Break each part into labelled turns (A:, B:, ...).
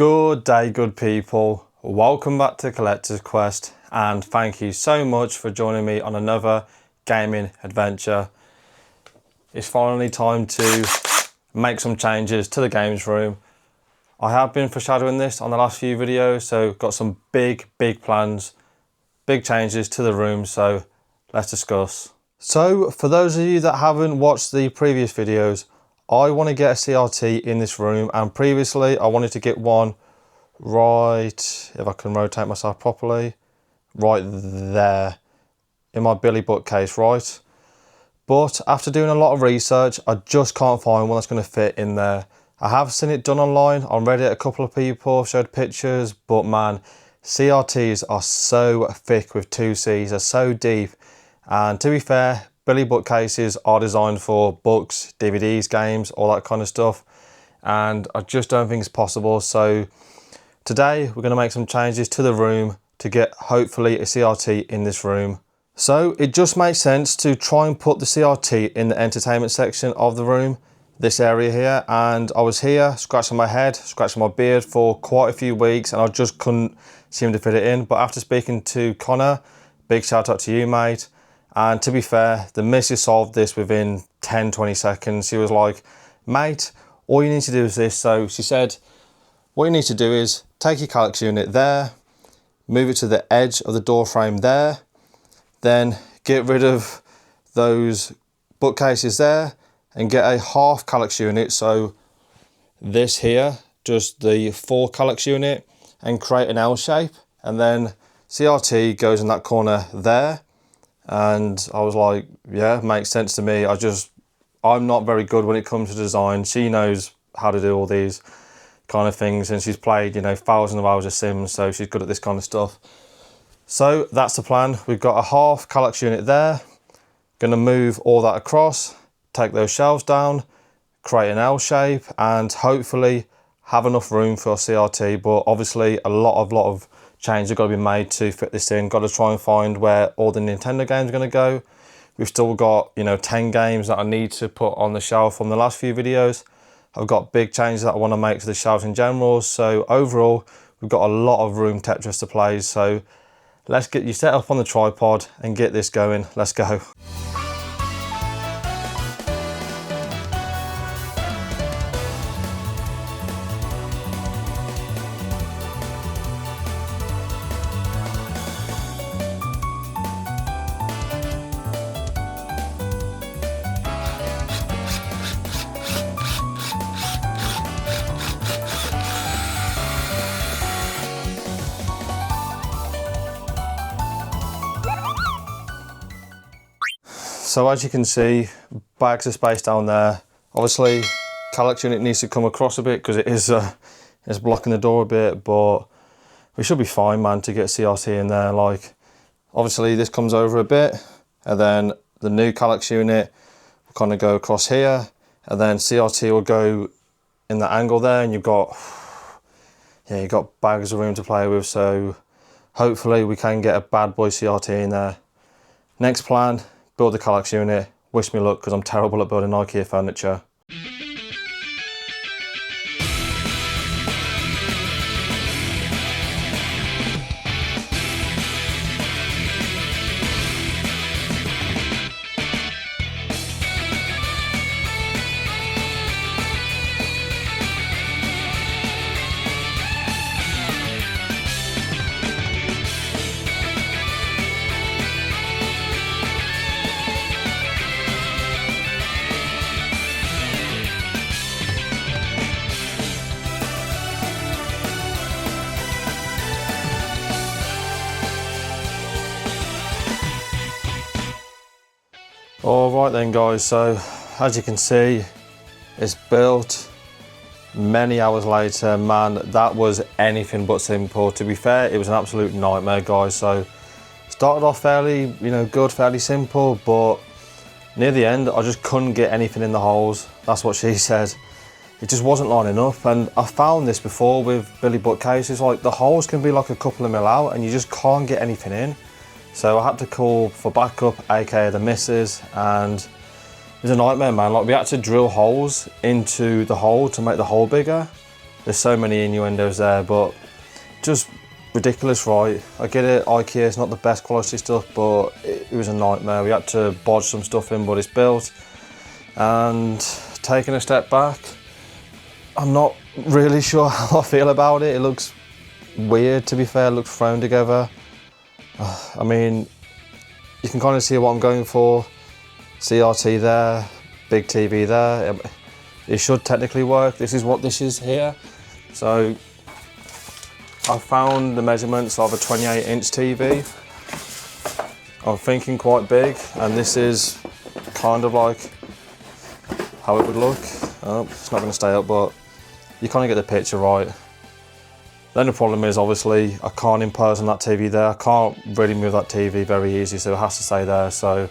A: Good day, good people. Welcome back to Collector's Quest, and thank you so much for joining me on another gaming adventure. It's finally time to make some changes to the games room. I have been foreshadowing this on the last few videos, so got some big plans, big changes to the room, so let's discuss. So for those of you that haven't watched the previous videos, I want to get a CRT in this room, and previously I wanted to get one right, if I can rotate myself properly, right there in my Billy bookcase, right? But after doing a lot of research, I just can't find one that's going to fit in there. I have seen it done online on Reddit, a couple of people showed pictures, but man, CRTs are so thick with 2Cs, they're so deep, and to be fair, Billy bookcases are designed for books, DVDs, games, all that kind of stuff, and I just don't think it's possible. So today we're going to make some changes to the room to get hopefully a CRT in this room. So it just makes sense to try and put the CRT in the entertainment section of the room, this area here, and I was here scratching my head, scratching my beard for quite a few weeks, and I just couldn't seem to fit it in. But after speaking to Connor, big shout out to you, mate. And to be fair, the missus solved this within 10-20 seconds. She was like, mate, all you need to do is this. So she said, what you need to do is take your Kallax unit there, move it to the edge of the door frame there, then get rid of those bookcases there and get a half Kallax unit. So this here, just the full Kallax unit, and create an L shape. And then CRT goes in that corner there. And I was like, yeah, makes sense to me. I'm not very good when it comes to design. She knows how to do all these kind of things, and she's played, you know, thousands of hours of Sims, so she's good at this kind of stuff. So that's the plan. We've got a half Kallax unit there. Gonna move all that across, take those shelves down, create an L shape, and hopefully have enough room for a CRT. But obviously a lot of changes have got to be made to fit this in. Got to try and find where all the Nintendo games are going to go. We've still got, you know, 10 games that I need to put on the shelf from the last few videos. I've got big changes that I want to make to the shelves in general. So overall, we've got a lot of room Tetris to play. So let's get you set up on the tripod and get this going. Let's go. So as you can see, bags of space down there. Obviously, Kallax unit needs to come across a bit because it is it's blocking the door a bit, but we should be fine, man, to get CRT in there. Like, obviously this comes over a bit, and then the new Kallax unit will kind of go across here, and then CRT will go in the angle there, and you've got bags of room to play with. So hopefully we can get a bad boy CRT in there. Next plan, build the Kallax unit. Wish me luck, because I'm terrible at building IKEA furniture. Alright then guys, so as you can see, it's built. Many hours later, man, that was anything but simple. To be fair, it was an absolute nightmare, guys. So started off fairly, you know, good, fairly simple, but near the end I just couldn't get anything in the holes. That's what she said. It just wasn't lining up, and I found this before with Billy bookcases. Like, the holes can be like a couple of mil out and you just can't get anything in. So I had to call for backup, aka the missus, and it was a nightmare, man. Like, we had to drill holes into the hole to make the hole bigger. There's so many innuendos there, but just ridiculous, right? I get it, IKEA is not the best quality stuff, but it was a nightmare. We had to bodge some stuff in, but it's built. And taking a step back, I'm not really sure how I feel about it. It looks weird, to be fair. It looks thrown together. I mean, you can kind of see what I'm going for. CRT there, big TV there. It should technically work. This is what this is here. So I found the measurements of a 28-inch TV. I'm thinking quite big, and this is kind of like how it would look. Oh, it's not going to stay up, but you kind of get the picture, right? Then the problem is, obviously, I can't impose on that TV there. I can't really move that TV very easy, so it has to stay there. So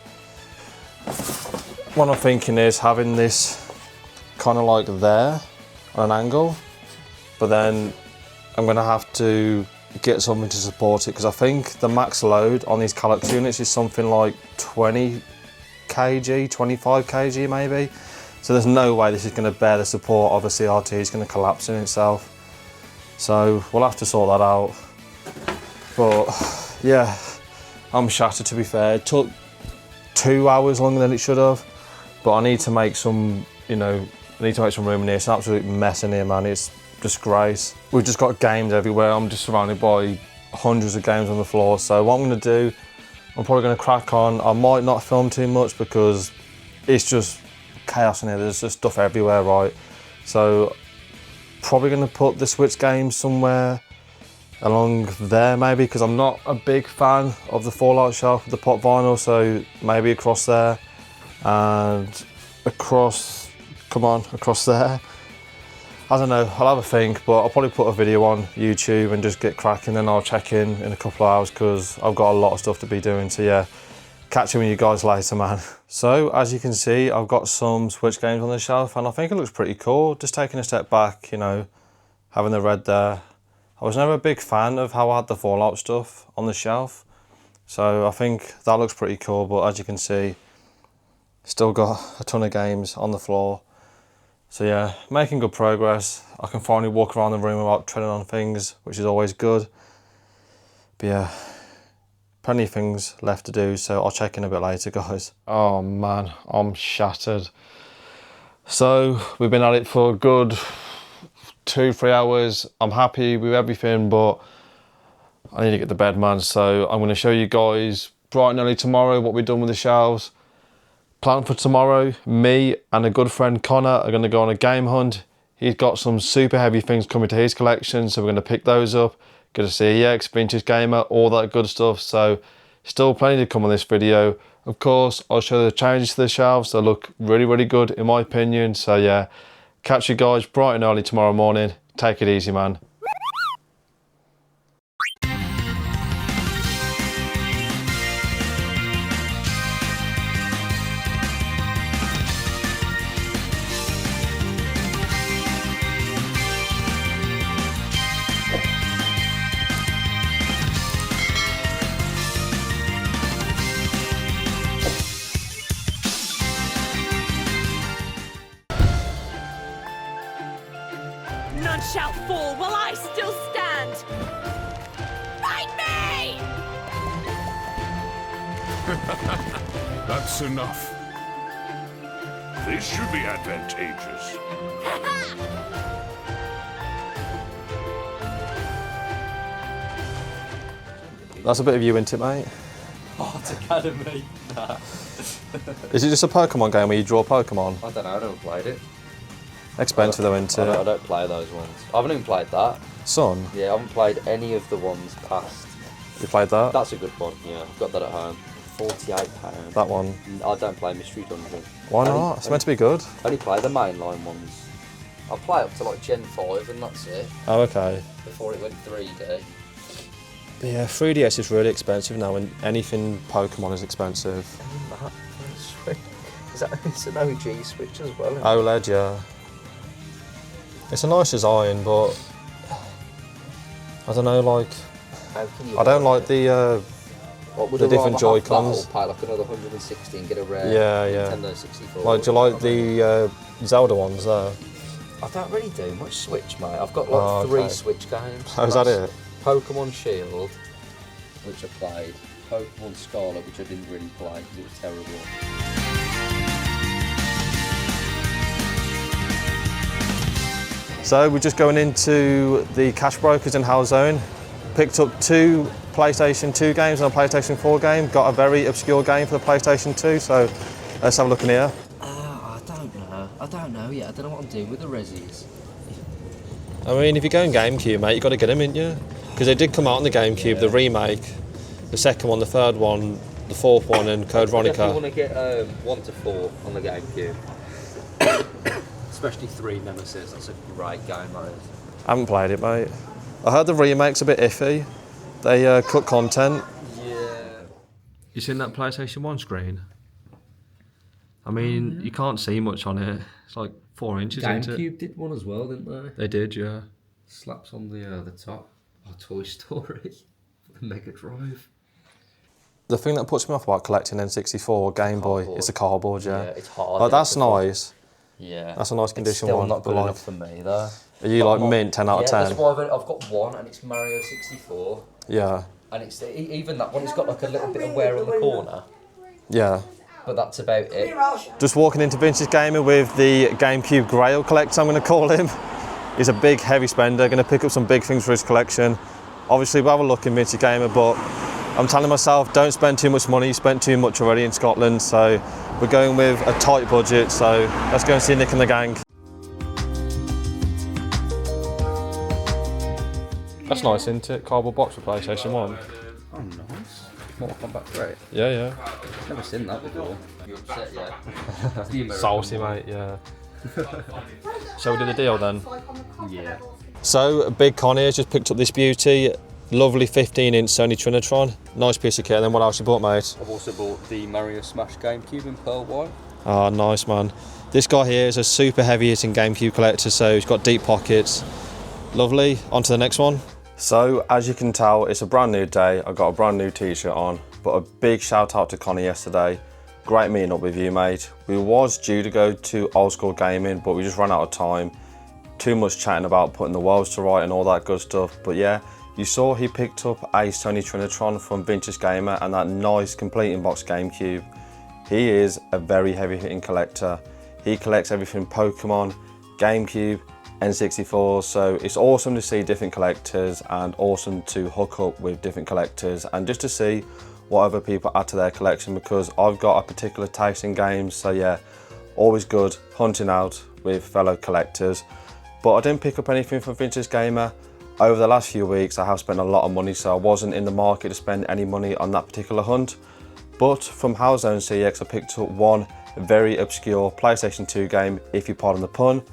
A: what I'm thinking is having this kind of like there on an angle, but then I'm going to have to get something to support it, because I think the max load on these Kallax units is something like 20 kg, 25 kg maybe. So there's no way this is going to bear the support of a CRT. It's going to collapse in itself. So we'll have to sort that out. But yeah, I'm shattered, to be fair. It took 2 hours longer than it should have, but I need to make some, you know, I need to make some room in here. It's an absolute mess in here, man. It's disgrace. We've just got games everywhere. I'm just surrounded by hundreds of games on the floor. So what I'm going to do, I'm probably going to crack on. I might not film too much because it's just chaos in here. There's just stuff everywhere, right? So probably going to put the Switch games somewhere along there maybe, because I'm not a big fan of the Fallout shelf with the pop vinyl. So maybe across there and across, come on, across there. I don't know, I'll have a think, but I'll probably put a video on YouTube and just get cracking, and I'll check in a couple of hours because I've got a lot of stuff to be doing. So yeah, catch you with you guys later, man. So as you can see, I've got some Switch games on the shelf, and I think it looks pretty cool. Just taking a step back, you know, having the red there. I was never a big fan of how I had the Fallout stuff on the shelf, so I think that looks pretty cool. But as you can see, still got a ton of games on the floor. So yeah, making good progress. I can finally walk around the room without treading on things, which is always good. But yeah, plenty of things left to do, so I'll check in a bit later, guys. Oh man, I'm shattered. So we've been at it for a good 2-3 hours. I'm happy with everything, but I need to get to bed, man. So I'm going to show you guys bright and early tomorrow what we've done with the shelves. Plan for tomorrow, me and a good friend Connor are going to go on a game hunt. He's got some super heavy things coming to his collection, so we're going to pick those up. Go to CEX, Vintage Gamer, all that good stuff. So still plenty to come on this video. Of course, I'll show the changes to the shelves. They look really, really good in my opinion. So yeah, catch you guys bright and early tomorrow morning. Take it easy, man.
B: None shall fall while I still stand! Fight me!
C: That's enough. This should be advantageous.
A: That's a bit of you, isn't it, mate?
D: Art Academy. Nah.
A: Is it just a Pokemon game where you draw Pokemon?
D: I don't know, I never played it.
A: Expensive though, isn't
D: I
A: it?
D: don't play those ones. I haven't even played that.
A: Son,
D: Yeah, I haven't played any of the ones past.
A: you played that?
D: That's a good one, yeah. I've got that at home. £48.
A: That one.
D: I don't play Mystery Dungeon.
A: Why not? It's meant to be good.
D: I only play the mainline ones. I play up to like Gen 5 and that's it.
A: Oh, okay.
D: Before it went 3D.
A: But yeah, 3DS is really expensive now, and anything Pokemon is expensive.
D: It's an OG Switch as well.
A: OLED, yeah. It's a nice design, but I don't know, like, I don't like the different Joy-Cons.
D: Pay like another 160 and get a rare
A: Yeah.
D: Nintendo 64.
A: Like, do you like the Zelda ones there?
D: I don't really do much Switch, mate. I've got like 3 Switch games.
A: Oh, is that it?
D: Pokemon Shield, which I played. Pokemon Scarlet, which I didn't really play because it was terrible.
A: So we're just going into the cash brokers in Hellzone. Picked up 2 PlayStation 2 games and a PlayStation 4 game. Got a very obscure game for the PlayStation 2, so let's have a look in here.
D: I don't know yet. I don't know what I'm doing with the Resis.
A: I mean, if you're going GameCube, mate, you've got to get them, ain't you? Because they did come out on the GameCube, the remake, the second one, the third one, the fourth one, and Code Veronica.
D: I want to get 1 to 4 on the GameCube. Especially 3 Nemesis. That's a great game, that is.
A: I haven't played it, mate. I heard the remake's a bit iffy. They cut content.
D: Yeah.
A: You seen that PlayStation 1 screen? I mean, you can't see much on it. It's like 4 inches, isn't it?
D: GameCube did one as well, didn't they?
A: They did, yeah.
D: Slaps on the top. Oh, Toy Story. The Mega Drive.
A: The thing that puts me off about collecting N64 Game Boy is the cardboard, yeah.
D: Yeah, it's hard.
A: Like, that's nice.
D: Yeah.
A: That's a nice condition
D: It's still
A: one.
D: not good
A: but
D: enough for me, though.
A: Are you like mint 10 out of 10?
D: That's why I've got one, and it's Mario 64.
A: Yeah.
D: And it's even that one, it's got like a little bit of wear on the corner.
A: Yeah.
D: But that's about it.
A: Just walking into Vintage Gamer with the GameCube Grail collector, I'm going to call him. He's a big, heavy spender, going to pick up some big things for his collection. Obviously, we'll have a look in Vintage Gamer, but I'm telling myself, don't spend too much money. You spent too much already in Scotland, so we're going with a tight budget, so let's go and see Nick and the gang. That's nice, isn't it? Cardboard box for PlayStation 1.
D: Oh, nice. Mortal Kombat 3.
A: Yeah, yeah.
D: Never seen that before. You upset yet?
A: Salty, mate, yeah. Shall we do the deal then?
D: Yeah.
A: So, Big Con here just picked up this beauty. Lovely 15-inch Sony Trinitron. Nice piece of kit. And then what else you bought, mate?
D: I've also bought the Mario Smash GameCube in pearl white.
A: Ah, nice, man. This guy here is a super heavy-hitting GameCube collector, so he's got deep pockets. Lovely. On to the next one. So, as you can tell, it's a brand new day. I got a brand new t-shirt on, but a big shout out to Connie yesterday. Great meeting up with you, mate. We was due to go to Old School Gaming, but we just ran out of time. Too much chatting about putting the worlds to right and all that good stuff. But yeah, you saw he picked up a Sony Trinitron from Vintage Gamer and that nice complete in-box GameCube. He is a very heavy-hitting collector. He collects everything Pokemon, GameCube, N64, so it's awesome to see different collectors and awesome to hook up with different collectors and just to see what other people add to their collection, because I've got a particular taste in games, so yeah, always good hunting out with fellow collectors. But I didn't pick up anything from Vintage Gamer. Over the last few weeks I have spent a lot of money, so I wasn't in the market to spend any money on that particular hunt. But from Hellzone CX I picked up one very obscure PlayStation 2 game, if you pardon the pun.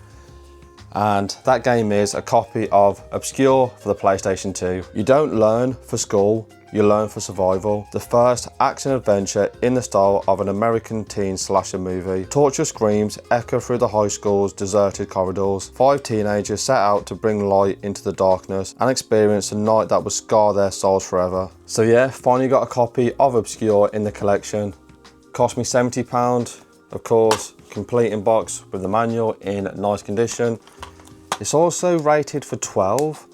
A: And that game is a copy of Obscure for the PlayStation 2. You don't learn for school, you learn for survival. The first action adventure in the style of an American teen slasher movie. Torture screams echo through the high school's deserted corridors. 5 teenagers set out to bring light into the darkness and experience a night that will scar their souls forever. So yeah, finally got a copy of Obscure in the collection. Cost me £70, of course, complete in box with the manual in nice condition. It's also rated for 12.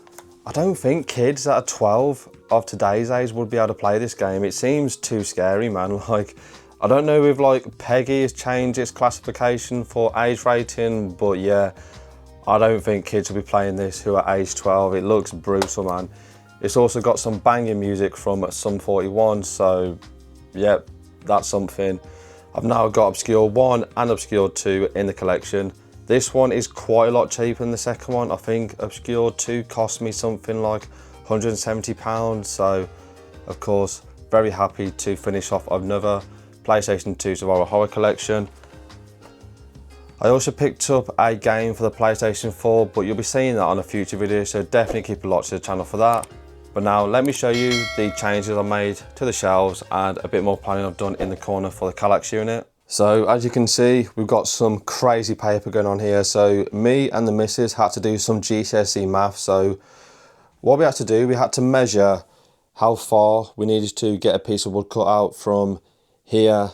A: I don't think kids that are 12 of today's age would be able to play this game. It seems too scary, man. Like, I don't know if like Peggy has changed its classification for age rating, but yeah, I don't think kids will be playing this who are age 12. It looks brutal, man. It's also got some banging music from Sum 41, so yeah, that's something. I've now got Obscure 1 and Obscure 2 in the collection. This one is quite a lot cheaper than the second one. I think Obscure 2 cost me something like £170, so of course, very happy to finish off another PlayStation 2 Survival Horror collection. I also picked up a game for the PlayStation 4, but you'll be seeing that on a future video, so definitely keep a watch to the channel for that. But now let me show you the changes I made to the shelves and a bit more planning I've done in the corner for the Kallax unit. So as you can see, we've got some crazy paper going on here. So me and the missus had to do some GCSE math. So what we had to do, we had to measure how far we needed to get a piece of wood cut out from here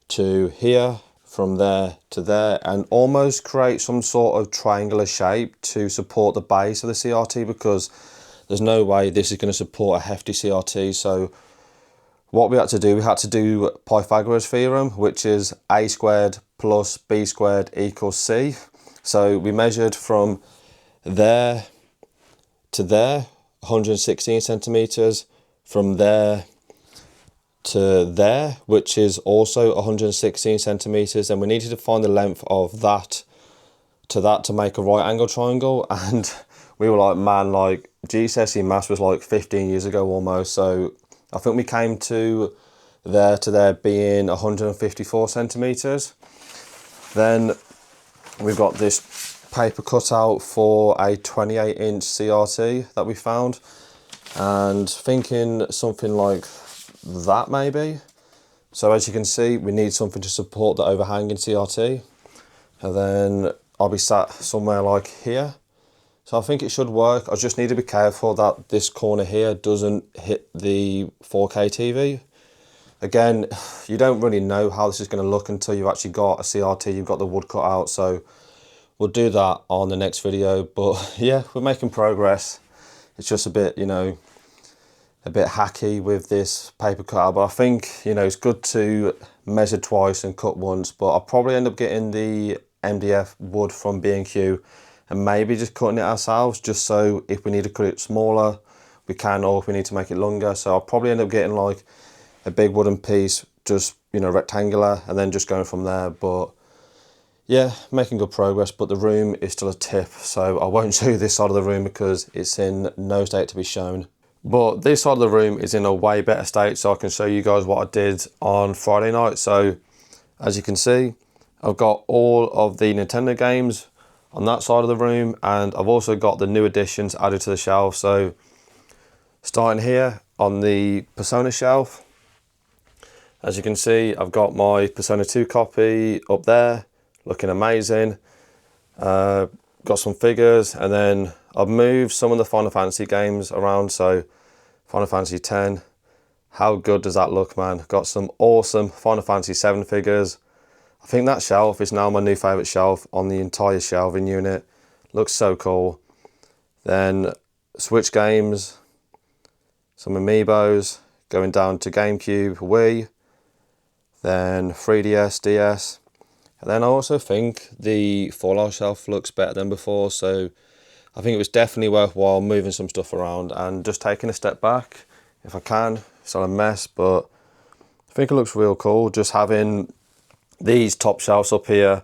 A: to here from there to there and almost create some sort of triangular shape to support the base of the CRT, because there's no way this is going to support a hefty CRT. So what we had to do Pythagoras theorem, which is a squared plus b squared equals c. So we measured from there to there, 116 centimeters, from there to there, which is also 116 centimeters, and we needed to find the length of that to make a right angle triangle. And we were like, man, like GCSE maths was like 15 years ago almost. So I think we came to there being 154 centimeters. Then we've got this paper cutout for a 28-inch CRT that we found, and thinking something like that maybe. So as you can see, we need something to support the overhanging CRT, and then I'll be sat somewhere like here. So I think it should work. I just need to be careful that this corner here doesn't hit the 4K TV. Again, you don't really know how this is going to look until you've actually got a CRT, you've got the wood cut out. So we'll do that on the next video. But yeah, we're making progress. It's just a bit, you know, a bit hacky with this paper cutout. But I think, you know, it's good to measure twice and cut once. But I'll probably end up getting the MDF wood from B&Q and maybe just cutting it ourselves, just so if we need to cut it smaller, we can, or if we need to make it longer. So I'll probably end up getting like a big wooden piece, just, you know, rectangular, and then just going from there. But yeah, making good progress, but the room is still a tip, so I won't show you this side of the room because it's in no state to be shown. But this side of the room is in a way better state, so I can show you guys what I did on Friday night. So as you can see, I've got all of the Nintendo games on that side of the room, and I've also got the new additions added to the shelf. So starting here on the Persona shelf, as you can see, I've got my Persona 2 copy up there, looking amazing. Got some figures, and then I've moved some of the Final Fantasy games around. So Final Fantasy X, how good does that look, man? Got some awesome Final Fantasy 7 figures. I think that shelf is now my new favourite shelf on the entire shelving unit. Looks so cool. Then Switch games, some amiibos, going down to GameCube, Wii, then 3DS, DS. And then I also think the Fallout shelf looks better than before, so I think it was definitely worthwhile moving some stuff around and just taking a step back if I can. It's not a mess, but I think it looks real cool. Just having these top shelves up here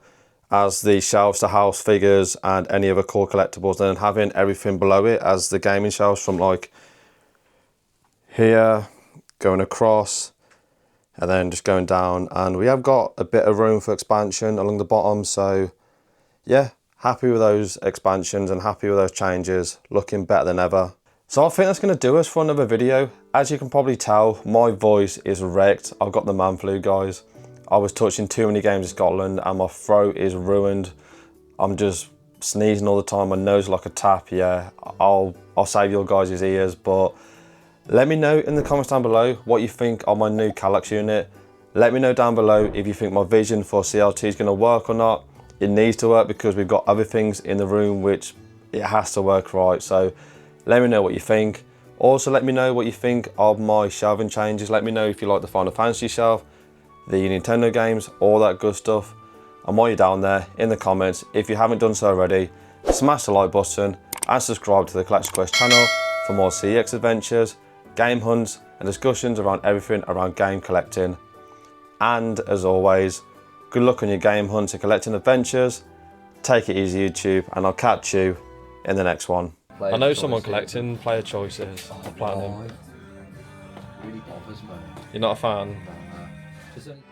A: as the shelves to house figures and any other core collectibles, and then having everything below it as the gaming shelves, from like here going across and then just going down. And we have got a bit of room for expansion along the bottom. So yeah, happy with those expansions and happy with those changes, looking better than ever. So I think that's going to do us for another video. As you can probably tell, my voice is wrecked. I've got the man flu, guys. I was touching too many games in Scotland and my throat is ruined. I'm just sneezing all the time, my nose like a tap. Yeah, I'll save your guys' ears, but let me know in the comments down below what you think of my new Kallax unit. Let me know down below if you think my vision for CRT is going to work or not. It needs to work because we've got other things in the room which it has to work right. So let me know what you think. Also let me know what you think of my shelving changes. Let me know if you like the Final Fantasy shelf, the Nintendo games, all that good stuff. And while you're down there in the comments, if you haven't done so already, smash the like button and subscribe to the Kallax Quest channel for more CX adventures, game hunts and discussions around everything around game collecting. And as always, good luck on your game hunts and collecting adventures. Take it easy, YouTube, and I'll catch you in the next one. I know someone collecting player choices. Platinum.
D: Really bothers me.
A: You're not a fan?
D: Doesn't